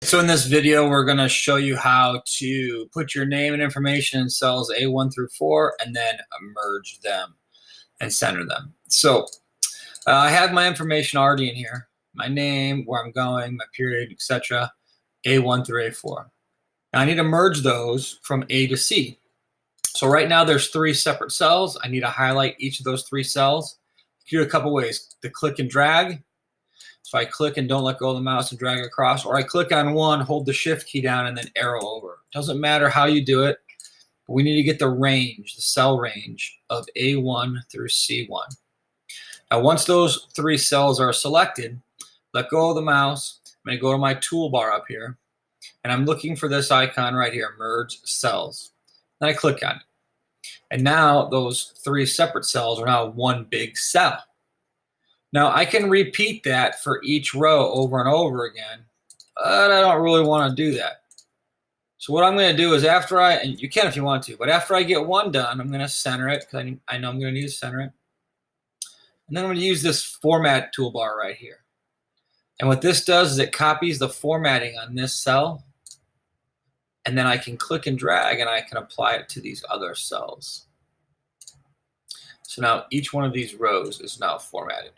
So in this video, we're going to show you how to put your name and information in cells A1 through 4 and then merge them and center them. So I have my information already in here, my name, where I'm going, my period, etc., A1 through A4. Now I need to merge those from A to C. So right now there's 3 separate cells. I need to highlight each of those 3 cells. You can do it a couple ways. The click and drag. So I click and don't let go of the mouse and drag across, or I click on one, hold the shift key down, and then arrow over. Doesn't matter how you do it, but we need to get the range, the cell range of A1 through C1. Now once those 3 cells are selected, let go of the mouse. I'm going to go to my toolbar up here, and I'm looking for this icon right here, Merge Cells. Then I click on it. And now those 3 separate cells are now one big cell. Now I can repeat that for each row over and over again, but I don't really want to do that. So what I'm going to do is and you can if you want to, but after I get one done, I'm going to center it because I know I'm going to need to center it. And then I'm going to use this format toolbar right here. And what this does is it copies the formatting on this cell, and then I can click and drag and I can apply it to these other cells. So now each one of these rows is now formatted.